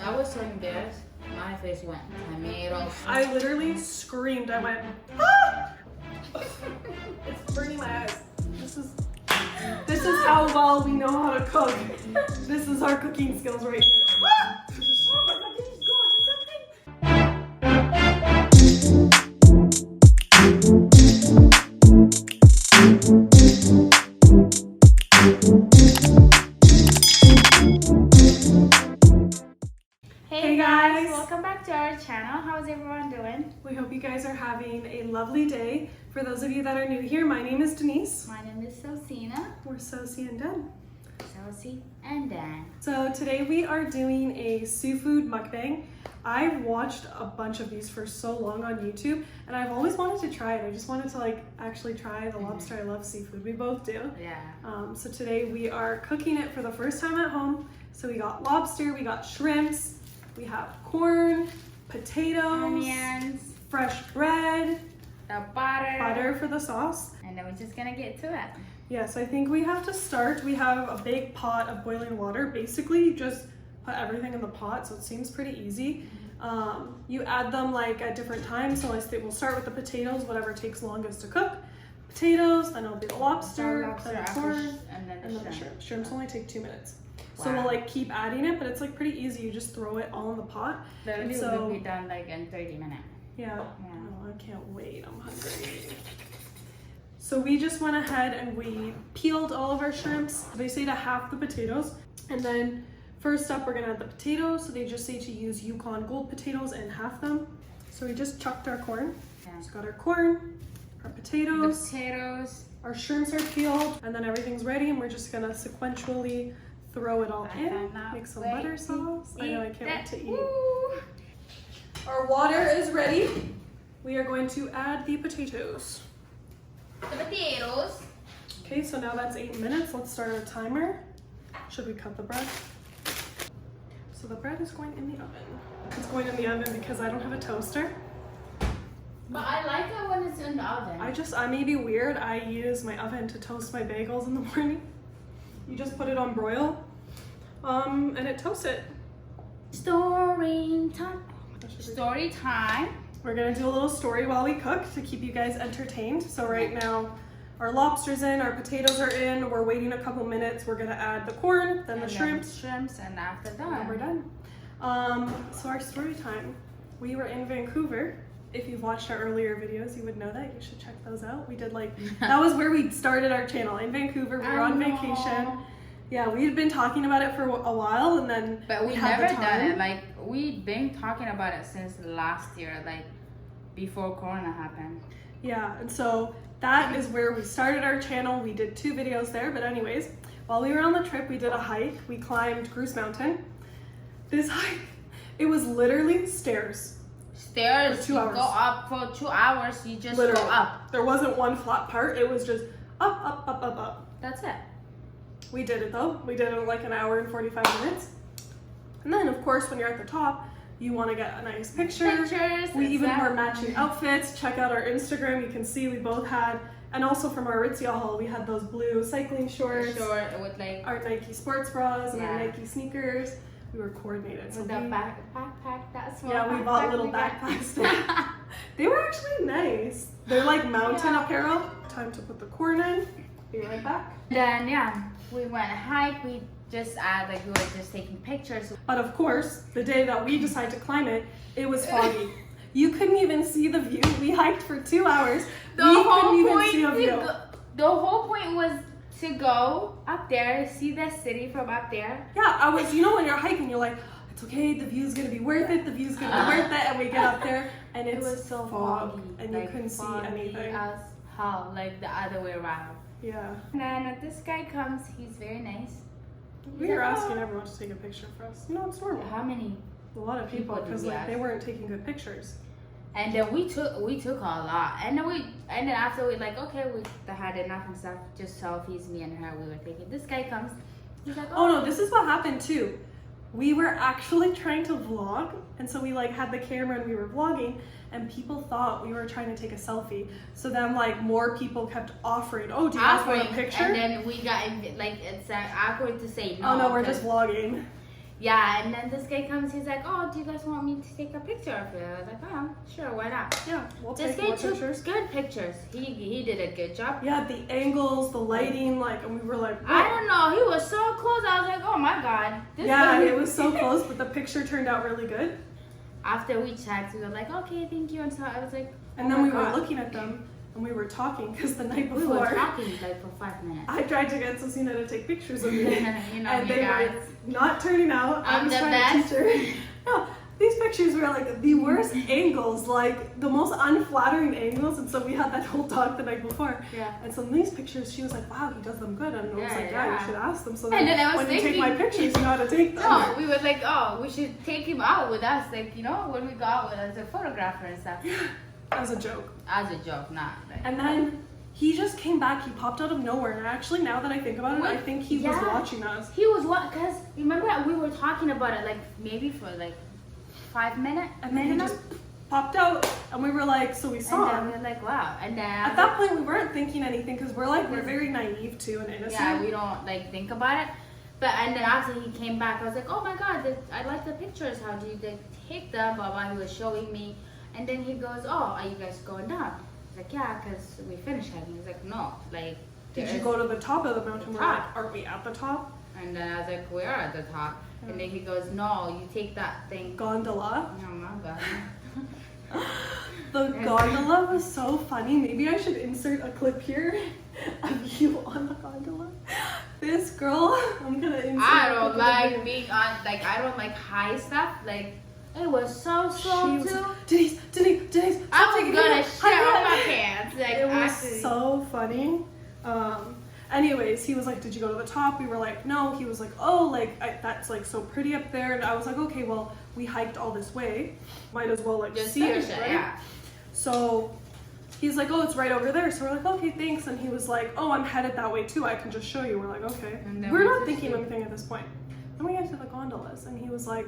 I was so embarrassed. My face went tomatoes. I literally screamed. I went, ah! It's burning my eyes. This is how well we know how to cook. This is our cooking skills right here. Ah! Oh my god, this is Hey guys, welcome back to our channel. How's everyone doing? We hope you guys are having a lovely day. For those of you that are new here, my name is Denise. My name is Sosina. We're Sosie and Dan. Sosie and Dan. So today we are doing a seafood mukbang. I've watched a bunch of these for so long on YouTube and I've always wanted to try it. I just wanted to actually try the lobster. I love seafood. We both do. Yeah. So today we are cooking it for the first time at home. So we got lobster, we got shrimps, we have corn, potatoes, onions, fresh bread, the butter for the sauce. And then we're just gonna get to it. Yes, I think we have to start. We have a big pot of boiling water. Basically, you just put everything in the pot, so it seems pretty easy. You add them at different times. So we'll start with the potatoes, whatever takes longest to cook. Potatoes, then it'll be the lobster, then the corn, and then the shrimp. Shrimps only take 2 minutes. Wow. So we'll keep adding it, but it's pretty easy. You just throw it all in the pot. Literally, we'll be done in 30 minutes. Yeah. Oh, I can't wait. I'm hungry. So we just went ahead and we peeled all of our shrimps. They say to half the potatoes. And then first up, we're gonna add the potatoes. So they just say to use Yukon Gold potatoes and half them. So we just chucked our corn. Yeah. So got our corn, our potatoes. The potatoes. Our shrimps are peeled. And then everything's ready. And we're just gonna sequentially throw it all in. Make some butter sauce. I know, I can't wait to eat. Woo. Our water is ready. We are going to add the potatoes. The potatoes. Okay, so now that's 8 minutes. Let's start our timer. Should we cut the bread? So the bread is going in the oven. It's going in the oven because I don't have a toaster. But I like it when it's in the oven. I may be weird. I use my oven to toast my bagels in the morning. You just put it on broil, and it toasts it. Story time. Story time. We're gonna do a little story while we cook to keep you guys entertained. So right now, our lobster's in, our potatoes are in. We're waiting a couple minutes. We're gonna add the corn, then the shrimps. And after that, we're done. So our story time. We were in Vancouver. If you've watched our earlier videos, you would know that. You should check those out. We did that was where we started our channel, in Vancouver. We were on vacation. Yeah, we had been talking about it for a while, and then but we never done it. We've been talking about it since last year, before Corona happened. Yeah, and so that is where we started our channel. We did 2 videos there, but anyways, while we were on the trip, we did a hike. We climbed Goose Mountain. This hike, it was literally stairs. Stairs, for 2 hours. Go up for 2 hours, you just literally go up. There wasn't one flat part, it was just up, up, up, up, up. That's it. We did it though. We did it in an hour and 45 minutes. And then of course, when you're at the top, you want to get a nice picture. Pictures. We even wore matching outfits. Check out our Instagram. You can see we both had, and also from our Aritzia haul, we had those blue cycling shorts. With our Nike sports bras and our Nike sneakers. We were coordinated. With the backpack, that's what. Yeah, we bought little backpacks. They were actually nice. They're mountain apparel. Time to put the corn in. Be right back. Then we went hike. We just we were just taking pictures. But of course, the day that we decided to climb it, it was foggy. You couldn't even see the view. We hiked for 2 hours. We couldn't even see a view. The whole point was to go up there, see the city from up there. Yeah, I was, when you're hiking, you're like, it's okay, the view's gonna be worth it, the view's gonna be worth it, and we get up there, and it was so foggy, and you couldn't see anything. As hell, the other way around. Yeah. And then this guy comes, he's very nice. We were asking everyone to take a picture for us. No, it's normal. How many? A lot of people, because they weren't taking good pictures. And then we took a lot, and then after we okay, we had enough and stuff, just selfies, me and her, we were taking. This guy comes, he's like, oh no, this is what happened too. We were actually trying to vlog, and so we had the camera and we were vlogging, and people thought we were trying to take a selfie. So then more people kept offering, oh, do you guys want a picture? And then we got it's awkward to say no. Oh no, we're just vlogging. Yeah, and then this guy comes, he's like, oh, do you guys want me to take a picture of you? I was like, oh, sure, why not? Yeah, we'll this take more pictures. Good pictures. He did a good job. Yeah, the angles, the lighting, like, and we were like, whoa. I don't know, he was so close. I was like, oh my God. It was so close, but the picture turned out really good. After we checked, we were like, okay, thank you. And so I was like, and then we were looking at them. And we were talking because the night before. We were talking like for 5 minutes. I tried to get Cecina to take pictures of me. And they were not turning out. I'm the best. No, these pictures were like the worst angles, like the most unflattering angles. And so we had that whole talk the night before. Yeah. And so in these pictures, she was like, wow, he does them good. And I was like, yeah, you should ask them. So then when thinking, you take my pictures, you know how to take them. No, we were like, oh, we should take him out with us. Like, you know, when we go out with as a photographer and stuff. As a joke. As a joke, not like. And then he just came back. He popped out of nowhere. And actually, now that I think about it, I think he was watching us. He was because remember we were talking about it like maybe for like 5 minutes, and then he just popped out, and we were like, so we saw him. And then we were like, wow. And then at that point, we weren't thinking anything because we're very naive too and innocent. Yeah, we don't like think about it. But and then after he came back, I was like, oh my God, I like the pictures. How do you take them? Blah blah. He was showing me. And then he goes, oh, are you guys going down? I was like, yeah, because we finished hiking. He's like, no, like. Did you go to the top of the mountain? We're like, aren't we at the top? And then I was like, we are at the top. Yeah. And then he goes, no, you take that thing. Gondola? Oh my God. The gondola was so funny. Maybe I should insert a clip here of you on the gondola. This girl, I'm going to insert. I don't like being on, like, I don't like high stuff. Like, it was so slow too. Denise, I was gonna shit on my pants. Like, it was so funny. Anyways, he was like, did you go to the top? We were like, no. He was like, oh, like that's like so pretty up there. And I was like, okay, well, we hiked all this way. Might as well like just see it, right? Yeah. So he's like, oh, it's right over there. So we're like, okay, thanks. And he was like, oh, I'm headed that way too. I can just show you. We're like, okay. We're not thinking anything at this point. Then we get to the gondolas, and he was like,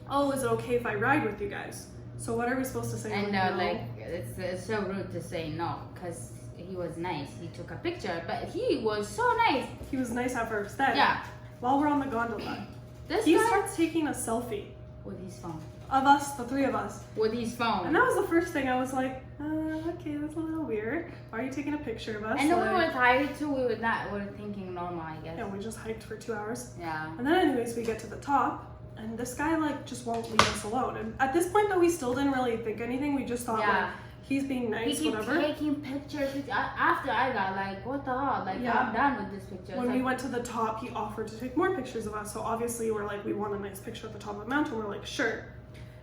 oh, is it okay if I ride with you guys? So what are we supposed to say? And like it's so rude to say no because he was nice. He took a picture, but he was so nice. He was nice at first. Then, while we're on the gondola, he starts taking a selfie with his phone. Of us, the three of us. With his phone. And that was the first thing I was like, okay, that's a little weird. Why are you taking a picture of us? And then we were tired too. We were thinking normal, I guess. Yeah, we just hiked for 2 hours. Yeah. And then anyways, we get to the top. And this guy like just won't leave us alone. And at this point though, we still didn't really think anything. We just thought like he's being nice, he whatever. Taking pictures. After I got like, what the hell? Like I'm done with this picture. When we went to the top, he offered to take more pictures of us. So obviously we're like, we want a nice picture at the top of the mountain. We're like, sure.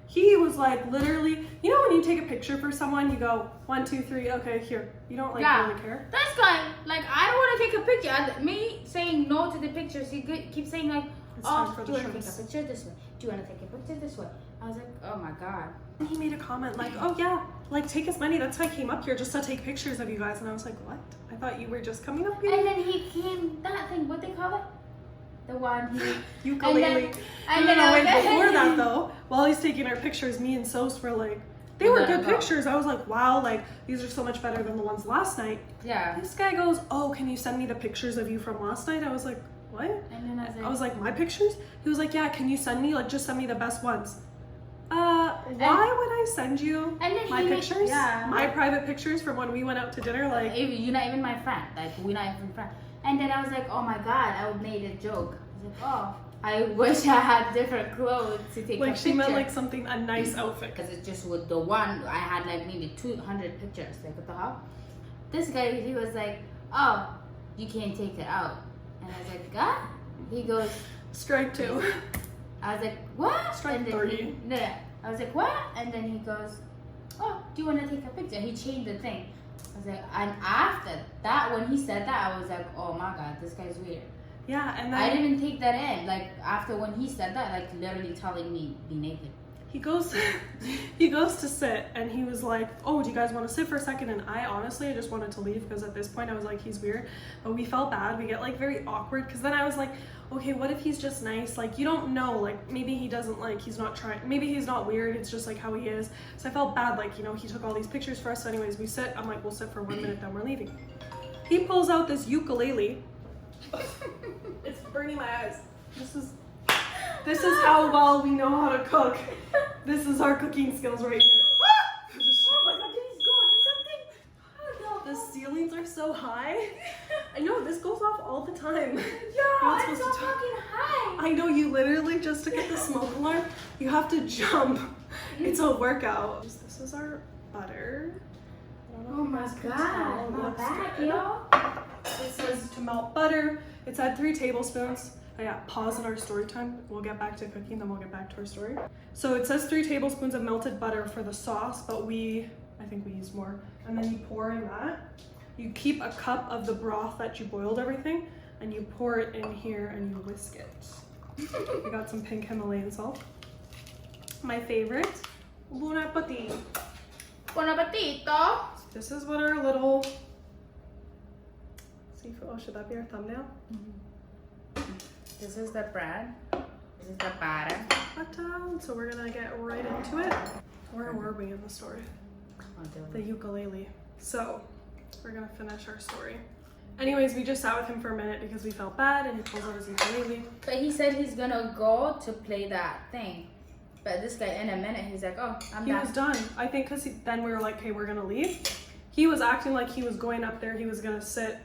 He was like literally, you know when you take a picture for someone, you go 1, 2, 3, okay, here. You don't like really care. This guy, like I don't want to take a picture. And me saying no to the pictures, he keeps saying like, oh, do you want to take a picture this way? Do you want to take a picture this way? I was like, oh my God. And he made a comment like, oh yeah, like take as many. That's why I came up here, just to take pictures of you guys. And I was like, what? I thought you were just coming up here. And then he came, that thing, what they call it? The one he... Ukulele. And then before that though, while he's taking our pictures, me and Sos were like, they were good pictures. I was like, wow, like these are so much better than the ones last night. Yeah. This guy goes, oh, can you send me the pictures of you from last night? I was like, what? And then I was like, my pictures? He was like, yeah, can you send me, like, just send me the best ones. Why would I send you my pictures? My private pictures from when we went out to dinner? Like, you're not even my friend. Like, we're not even friends. And then I was like, oh my God, I made a joke. I was like, oh, I wish I had different clothes to take a picture. Like, she meant like something, a nice outfit. Because it's just with the one, I had like maybe 200 pictures. Like, what the hell? This guy, he was like, oh, you can't take it out. And I was like, God? He goes, strike 2. I was like, what? Strike 30. I was like, what? And then he goes, oh, do you want to take a picture? He changed the thing. I was like, and after that, when he said that, I was like, oh my God, this guy's weird. Yeah, and then I didn't take that in. Like, after when he said that, like literally telling me be naked. He goes to sit, and he was like, oh, do you guys want to sit for a second? And I just wanted to leave, because at this point I was like, he's weird. But we felt bad. We get like very awkward, because then I was like, okay, what if he's just nice? Like, you don't know, like maybe he doesn't, like he's not trying, maybe he's not weird, it's just like how he is. So I felt bad, like, you know, he took all these pictures for us. So anyways, we sit. I'm like, we'll sit for 1 minute, then we're leaving. He pulls out this ukulele. It's burning my eyes. This is This is how well we know how to cook. This is our cooking skills right here. Oh my god, there is something. The ceilings are so high. I know, this goes off all the time. Yeah, it's so fucking high. I know, you literally just to get the smoke alarm, you have to jump. It's a workout. This is our butter. Oh my god, not bad, yo. It says to melt butter. It's at 3 tablespoons. Oh yeah, pause in our story time. We'll get back to cooking, then we'll get back to our story. So it says 3 tablespoons of melted butter for the sauce, but I think we used more. And then you pour in that. You keep a cup of the broth that you boiled everything, and you pour it in here and you whisk it. We got some pink Himalayan salt. My favorite, bon appetit. Bon appetito. This is what our little seafood, oh, should that be our thumbnail? This is the bread. This is the batter. So we're gonna get right into it. Where were we in the story? The ukulele. So we're gonna finish our story. Anyways, we just sat with him for a minute because we felt bad, and he pulls out his ukulele. But he said he's gonna go to play that thing. But this guy, in a minute, he's like, oh, I'm done. He was done. I think because then we were like, hey, we're gonna leave. He was acting like he was going up there, he was gonna sit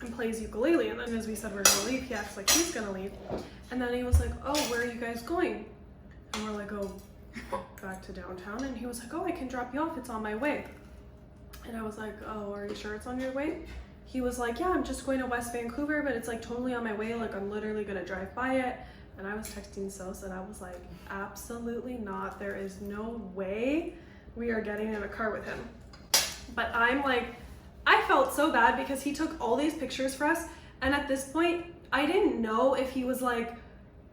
and play his ukulele. And then as we said we're gonna leave, he acts like he's gonna leave. And then he was like, oh, where are you guys going? And we're like, oh, back to downtown. And he was like, oh, I can drop you off, it's on my way. And I was like, oh, are you sure it's on your way? He was like, yeah, I'm just going to West Vancouver, but it's like totally on my way. Like I'm literally gonna drive by it. And I was texting Sos and I was like, absolutely not. There is no way we are getting in a car with him. But I'm like, I felt so bad because he took all these pictures for us. And at this point, I didn't know if he was like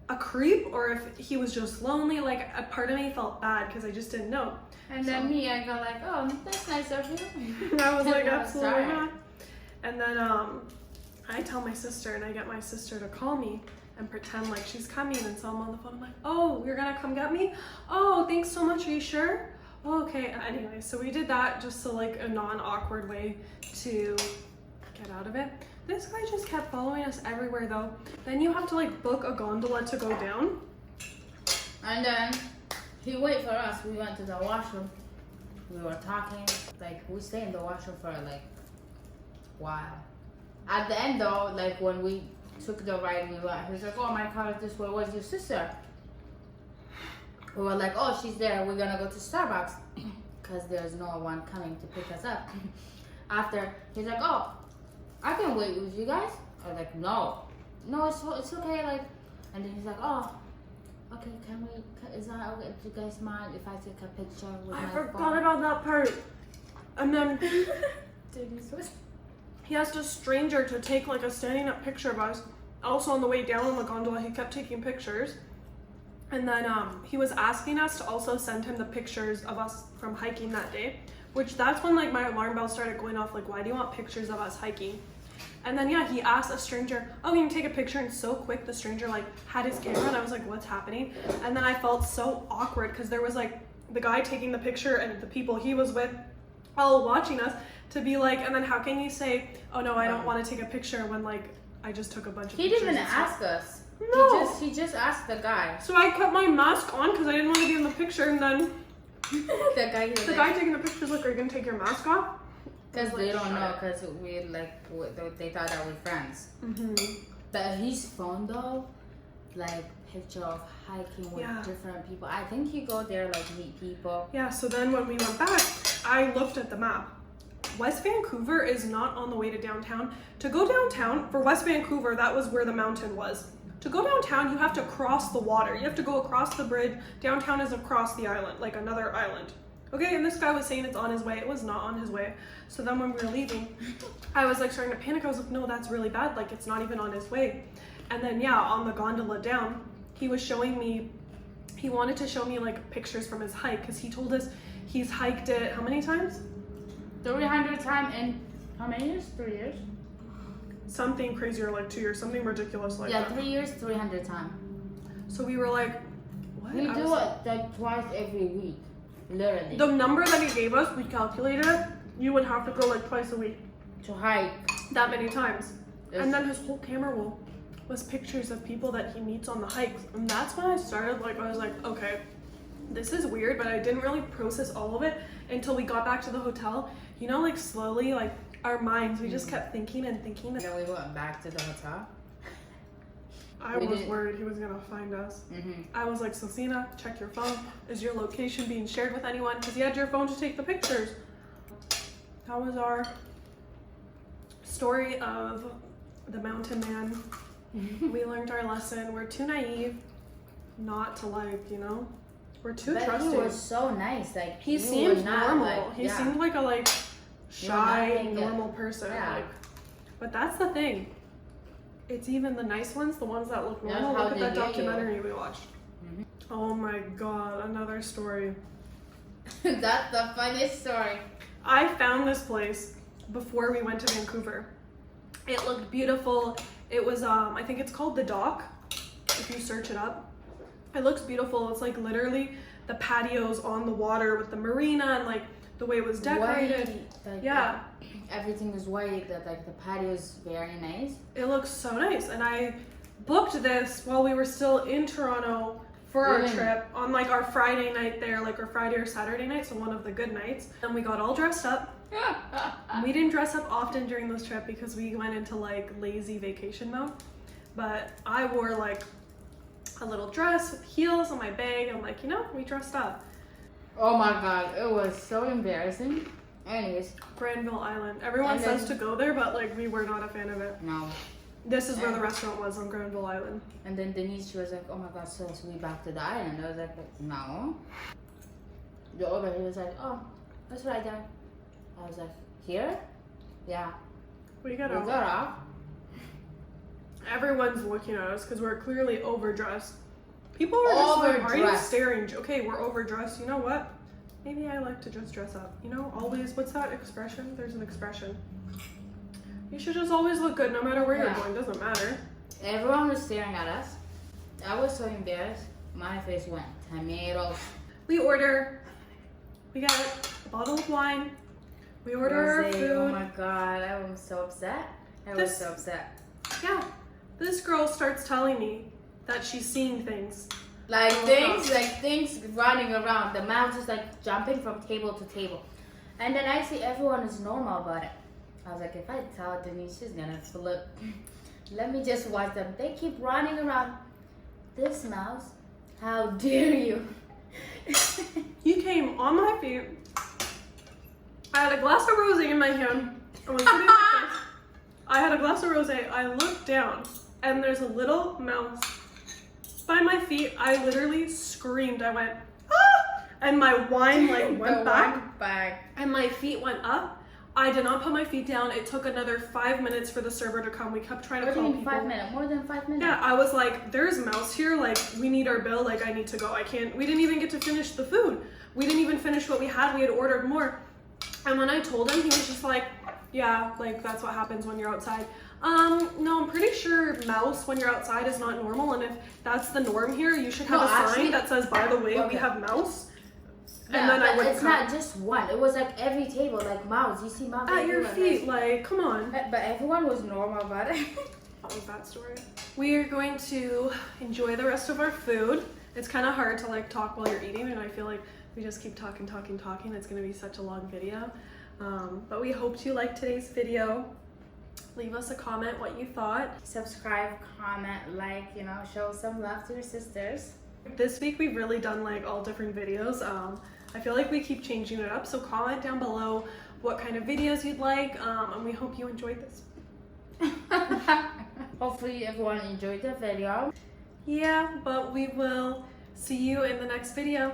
a creep or if he was just lonely. Like a part of me felt bad because I just didn't know. And then me, I go like, oh, that's nice of you. And I was like, absolutely not. And then I tell my sister and I get my sister to call me and pretend like she's coming, and so I'm on the phone. I'm like, oh, you're gonna come get me? Oh, thanks so much. Are you sure? Oh, okay. Anyway, so we did that just so like a non-awkward way to get out of it. This guy just kept following us everywhere though. Then you have to like book a gondola to go down. And then he waited for us. We went to the washroom. We were talking. Like we stayed in the washroom for like a while. At the end though, like when we took the ride, he was like, oh, my car is this way. Where's your sister? We were like, oh, she's there. We're gonna go to Starbucks because there's no one coming to pick us up. After, he's like, oh, I can wait with you guys. I was like, no, it's okay. Like, and then he's like, oh, okay, is that okay? Do you guys mind if I take a picture with my phone? I forgot about that part. And then he asked a stranger to take like a standing up picture of us. Also on the way down in the gondola, he kept taking pictures. And then he was asking us to also send him the pictures of us from hiking that day, which that's when like my alarm bell started going off, like, why do you want pictures of us hiking? And then yeah, he asked a stranger, oh, can you take a picture? And so quick, the stranger like had his camera and I was like, what's happening? And then I felt so awkward because there was like the guy taking the picture and the people he was with all watching us, to be like, and then how can you say, oh no, I don't want to take a picture when like I just took a bunch of pictures. He didn't even ask us. No. He just asked the guy. So I kept my mask on because I didn't want to be in the picture, and then the guy taking the pictures like, are you gonna take your mask off? Because they don't know, because we like they thought that we're friends. But his phone though, like picture of hiking with different people. I think you go there like meet people. Yeah. So then when we went back, I looked at the map. West Vancouver is not on the way to downtown. To go downtown, for West Vancouver, that was where the mountain was. To go downtown, you have to cross the water. You have to go across the bridge. Downtown is across the island, like another island. Okay, and this guy was saying it's on his way. It was not on his way. So then when we were leaving, I was like starting to panic. I was like, no, that's really bad. Like, it's not even on his way. And then yeah, on the gondola down, he was showing me, he wanted to show me like pictures from his hike, because he told us he's hiked it how many times? 300 times in how many years? 3 years? Something crazy, or like 2 years, something ridiculous like that. 3 years, 300 times. So we were like, what? We do it like twice every week, literally. The number that he gave us, we calculated it, you would have to go like twice a week. To hike. That many times. And then his whole camera roll was pictures of people that he meets on the hikes. And that's when I started, like, I was like, okay, this is weird, but I didn't really process all of it until we got back to the hotel. You know, like slowly, like our minds, we just kept thinking and thinking. And then we went back to the hotel. I was worried he was gonna find us. I was like, Cecina, check your phone. Is your location being shared with anyone? Because you had your phone to take the pictures. That was our story of the mountain man. We learned our lesson. We're too naive not to like, you know? We're too trusting. He was so nice. Like he seemed normal. Like, he seemed like a like shy, normal person. Yeah. Like, but that's the thing. It's even the nice ones, the ones that look normal. Look at that documentary we watched. Oh my god, another story. That's the funniest story. I found this place before we went to Vancouver. It looked beautiful. It was, I think it's called The Dock, if you search it up. It looks beautiful. It's like literally the patios on the water with the marina and like the way it was decorated. White, like, yeah. Everything was white. Like the patio is very nice. It looks so nice. And I booked this while we were still in Toronto for our trip on like our Friday night there, like our Friday or Saturday night, so one of the good nights. And we got all dressed up. We didn't dress up often during this trip because we went into like lazy vacation mode. But I wore like a little dress with heels on my bag. I'm like, you know, we dressed up. Oh my god, it was so embarrassing. Anyways, Granville Island. Everyone says to go there, but like we were not a fan of it. No. This is where the restaurant was on Granville Island. And then Denise, she was like, oh my god, so we back to the island. I was like, no. The over he was like, oh, that's right there. I was like, here? Yeah. We got off. Everyone's looking at us because we're clearly overdressed. People are just like, are you staring? Okay, we're overdressed. You know what? Maybe I like to just dress up. You know, always, what's that expression? There's an expression. You should just always look good no matter where you're going. Doesn't matter. Everyone was staring at us. I was so embarrassed. My face went tomatoes. We got a bottle of wine. We order our food. Oh my god, I was so upset. I was so upset. Yeah. This girl starts telling me that she's seeing things. Like things running around. The mouse is like jumping from table to table. And then I see everyone is normal about it. I was like, if I tell Denise, she's gonna flip. Let me just watch them. They keep running around. This mouse, how dare you? You came on my feet. I had a glass of rosé in my hand. I was sitting like this. I had a glass of rosé. I looked down, and there's a little mouse by my feet. I literally screamed. I went, ah! And my wine like went back, and my feet went up. I did not put my feet down. It took another 5 minutes for the server to come. We kept trying to call people. 5 minutes? More than 5 minutes? Yeah, I was like, there's mouse here. Like, we need our bill. Like, I need to go. I can't. We didn't even get to finish the food. We didn't even finish what we had. We had ordered more. And when I told him, he was just like, yeah, like, that's what happens when you're outside. No, I'm pretty sure mouse when you're outside is not normal. And if that's the norm here, you should have a sign that says, by the way, we have mouse. And then I would it's not just one. It was like every table, like mouse. You see mouse at your feet, like, come on. But everyone was normal about it. That was that story. We are going to enjoy the rest of our food. It's kind of hard to like talk while you're eating, and I feel like we just keep talking. It's going to be such a long video. But we hope you liked today's video. Leave us a comment what you thought. Subscribe, comment, like, you know, show some love to your sisters. This week we've really done like all different videos. I feel like we keep changing it up, so comment down below what kind of videos you'd like, and we hope you enjoyed this. Hopefully everyone enjoyed the video. Yeah, but we will see you in the next video.